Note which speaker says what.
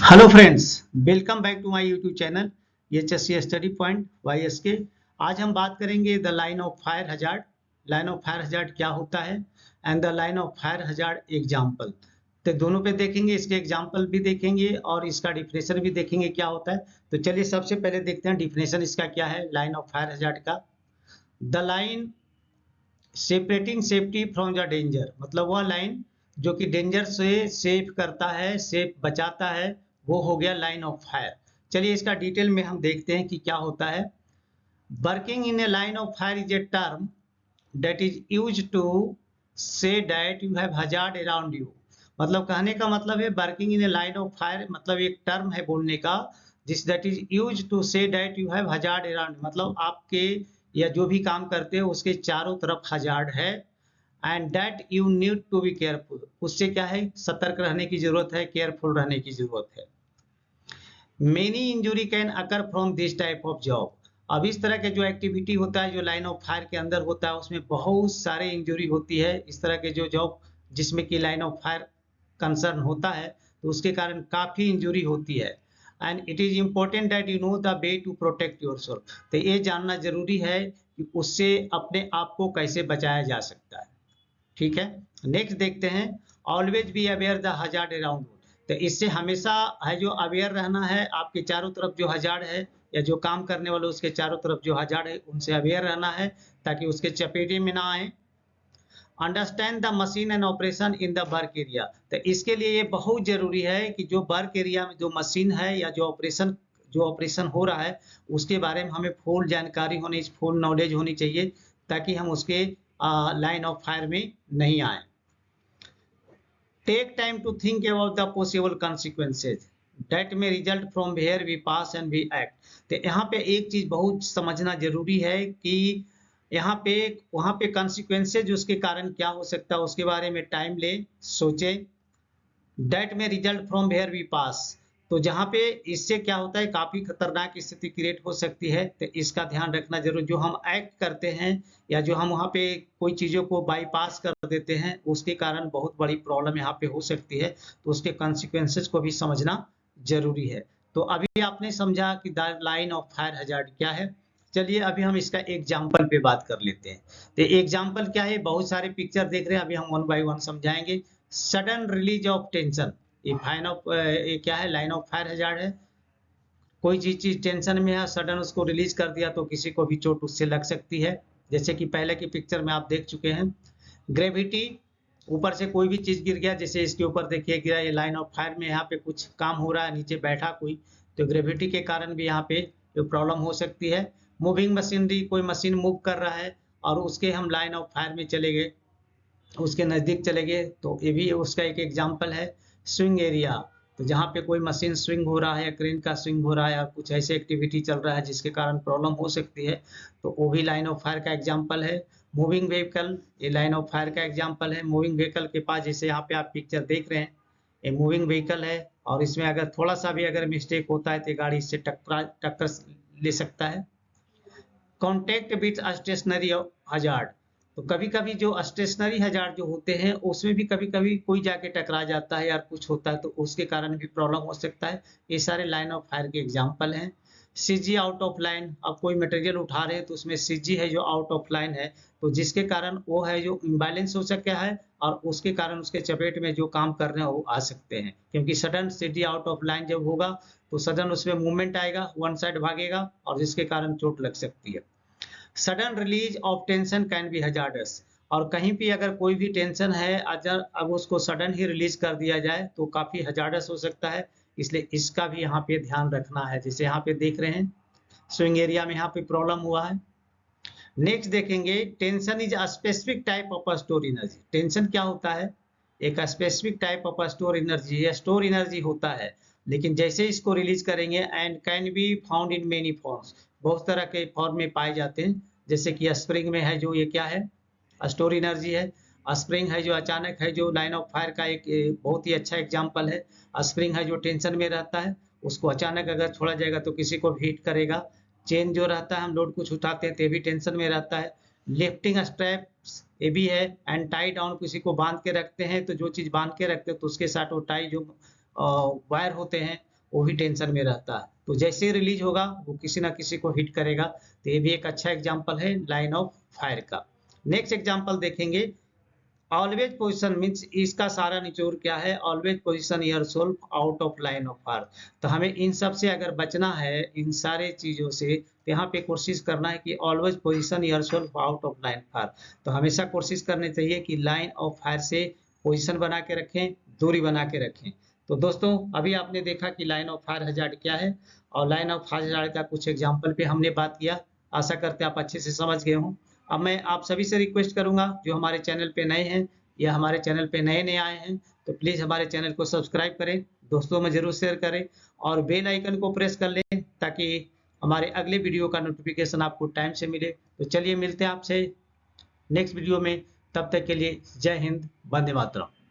Speaker 1: Hello friends, welcome back to my YouTube channel HSC study point YSK. आज हम बात करेंगे the line of fire hazard. Line of fire hazard क्या होता है and the line of fire hazard example. तो दोनों पे देखेंगे, इसके एग्जाम्पल भी देखेंगे और इसका डिफिनेशन भी देखेंगे क्या होता है। तो चलिए सबसे पहले देखते हैं डिफिनेशन इसका क्या है लाइन ऑफ फायर हजार्ड का। The line separating safety from the danger, मतलब वह लाइन जो कि डेंजर से सेफ करता है, सेफ बचाता है, वो हो गया लाइन ऑफ फायर। चलिए इसका डिटेल में हम देखते हैं कि क्या होता है। Working in a line of fire is a term that is use to say that you have hazard around you. मतलब कहने का मतलब है working in a line of fire, मतलब एक टर्म है बोलने का जिस that is use to say that you have hazard around, मतलब आपके या जो भी काम करते हो उसके चारों तरफ हजार्ड है। And that you need to be careful, उससे क्या है सतर्क रहने की जरूरत है, केयरफुल रहने की जरूरत है। Many injury can occur from this type of job. अब इस तरह के जो एक्टिविटी होता है जो लाइन ऑफ फायर के अंदर होता है उसमें बहुत सारे इंजुरी होती है। इस तरह के जो जॉब जिसमें कि लाइन ऑफ फायर कंसर्न होता है तो उसके कारण काफी इंजुरी होती है। And it is important that you know the way to protect yourself, तो ये जानना जरूरी है कि उससे अपने आप को कैसे बचाया जा सकता है। ठीक है, नेक्स्ट देखते हैं। Always be aware the hazard around, तो इससे हमेशा है जो अवेयर रहना है, आपके चारों तरफ जो हजार्ड है या जो काम करने वाले उसके चारों तरफ जो हजार्ड है उनसे अवेयर रहना है ताकि उसके चपेटे में ना आए। Understand the machine and operation in the work area, तो इसके लिए ये बहुत जरूरी है कि जो वर्क एरिया में जो मशीन है या जो ऑपरेशन हो रहा है उसके बारे में हमें फुल जानकारी होनी, फुल नॉलेज होनी चाहिए ताकि हम उसके लाइन ऑफ फायर में नहीं आए। Take time to think about the possible consequences that में result from where we pass and we act. तो यहाँ पे एक चीज बहुत समझना जरूरी है कि यहाँ पे वहाँ पे कॉन्सिक्वेंसेज उसके कारण क्या हो सकता है उसके बारे में टाइम ले, सोचे। दैट में result from where we pass, तो जहाँ पे इससे क्या होता है काफी खतरनाक स्थिति क्रिएट हो सकती है, तो इसका ध्यान रखना जरूर। जो हम एक्ट करते हैं या जो हम वहाँ पे कोई चीजों को बाईपास कर देते हैं उसके कारण बहुत बड़ी प्रॉब्लम यहाँ पे हो सकती है, तो उसके कॉन्सिक्वेंसेज को भी समझना जरूरी है। तो अभी आपने समझा कि the line of fire hazard क्या है। चलिए अभी हम इसका एग्जाम्पल पे बात कर लेते हैं। तो एग्जाम्पल क्या है, बहुत सारे पिक्चर देख रहे हैं, अभी हम वन बाई वन समझाएंगे। सडन रिलीज ऑफ टेंशन, ये क्या है लाइन ऑफ फायर हजार्ड है। कोई चीज टेंशन में है, सडन उसको रिलीज कर दिया तो किसी को भी चोट उससे लग सकती है, जैसे कि पहले की पिक्चर में आप देख चुके हैं। ग्रेविटी, ऊपर से कोई भी चीज गिर गया, जैसे इसके ऊपर देखिए गिरा, ये लाइन ऑफ फायर में यहाँ पे कुछ काम हो रहा है, नीचे बैठा कोई, तो ग्रेविटी के कारण भी यहाँ पे प्रॉब्लम हो सकती है। मूविंग मशीनरी, कोई मशीन मूव कर रहा है और उसके हम लाइन ऑफ फायर में चले गए, उसके नजदीक चले गए, तो ये भी उसका एक एग्जाम्पल है। स्विंग एरिया, तो जहाँ पे कोई मशीन स्विंग हो रहा है, क्रेन का स्विंग हो रहा है या कुछ ऐसे एक्टिविटी चल रहा है जिसके कारण प्रॉब्लम हो सकती है, तो वो भी लाइन ऑफ फायर का एग्जाम्पल है। मूविंग व्हीकल, ये लाइन ऑफ फायर का एग्जाम्पल है। मूविंग व्हीकल के पास जैसे यहाँ पे आप पिक्चर देख रहे हैं, ये मूविंग व्हीकल है और इसमें अगर थोड़ा सा भी अगर मिस्टेक होता है तो गाड़ी इससे टक्कर ले सकता है। कॉन्टेक्ट विथ स्टेशनरी हजार्ड, तो कभी कभी जो स्टेशनरी हजार्ड जो होते हैं उसमें भी कभी कभी कोई जाके टकरा जाता है या कुछ होता है तो उसके कारण भी प्रॉब्लम हो सकता है। ये सारे लाइन ऑफ फायर के एग्जाम्पल हैं। सीजी आउट ऑफ लाइन, अब कोई मटेरियल उठा रहे हैं तो उसमें सीजी है जो आउट ऑफ लाइन है, तो जिसके कारण वो है जो इम्बैलेंस हो सकता है और उसके कारण उसके चपेट में जो काम कर रहे हैं वो आ सकते हैं, क्योंकि sudden CG out of line जब होगा तो सडन उसमें मूवमेंट आएगा, वन साइड भागेगा और जिसके कारण चोट लग सकती है। Sudden release of tension can be hazardous, और कहीं भी अगर कोई भी टेंशन है अगर अब उसको सडन ही रिलीज कर दिया जाए तो काफी हजार्डस हो सकता है, इसलिए इसका भी यहाँ पे ध्यान रखना है। जैसे यहाँ पे देख रहे हैं स्विंग एरिया में यहाँ पे प्रॉब्लम हुआ है। नेक्स्ट देखेंगे, tension is a specific type of store energy. Tension क्या होता है, एक specific type of store energy है, स्टोर एनर्जी होता है, लेकिन जैसे इसको रिलीज करेंगे and can be found in many forms, बहुत तरह के फॉर्म में पाए जाते हैं। जैसे कि स्प्रिंग में है जो ये क्या है स्टोर एनर्जी है। स्प्रिंग है जो अचानक है, जो लाइन ऑफ फायर का एक बहुत ही अच्छा एग्जाम्पल है। स्प्रिंग है जो टेंशन में रहता है, उसको अचानक अगर छोड़ा जाएगा तो किसी को भी हिट करेगा। चेन जो रहता है, हम लोड कुछ उठाते हैं तो भी टेंशन में रहता है। लिफ्टिंग स्ट्रैप्स ये भी है। एंड टाई डाउन, किसी को बांध के रखते हैं तो जो चीज बांध के रखते हैं तो उसके साथ वो टाई जो वायर होते हैं वो भी टेंशन में रहता है। तो जैसे ही रिलीज होगा वो किसी ना किसी को हिट करेगा। तो ये भी एक अच्छा एग्जाम्पल है लाइन ऑफ फायर का। नेक्स्ट एग्जाम्पल देखेंगे, ऑलवेज पोजिशन मीन्स इसका सारा निचोड़ क्या है, always position yourself out of line of fire. तो हमें इन सब से अगर बचना है, इन सारे चीजों से, तो यहाँ पे कोशिश करना है कि always position yourself out of line fire. तो हमेशा कोशिश करनी चाहिए कि लाइन ऑफ फायर से पोजिशन बना के रखें, दूरी बना के रखें। तो दोस्तों अभी आपने देखा कि लाइन ऑफ फायर हजार्ड क्या है और लाइन ऑफ फायर हजार्ड का कुछ एग्जाम्पल पे हमने बात किया। आशा करते हैं आप अच्छे से समझ गए हों। अब मैं आप सभी से रिक्वेस्ट करूंगा जो हमारे चैनल पे नए हैं या हमारे चैनल पे नए नए आए हैं, तो प्लीज हमारे चैनल को सब्सक्राइब करें, दोस्तों में जरूर शेयर करें और बेल आइकन को प्रेस कर लें ताकि हमारे अगले वीडियो का नोटिफिकेशन आपको टाइम से मिले। तो चलिए मिलते हैं आपसे नेक्स्ट वीडियो में, तब तक के लिए जय हिंद, वंदे मातरम।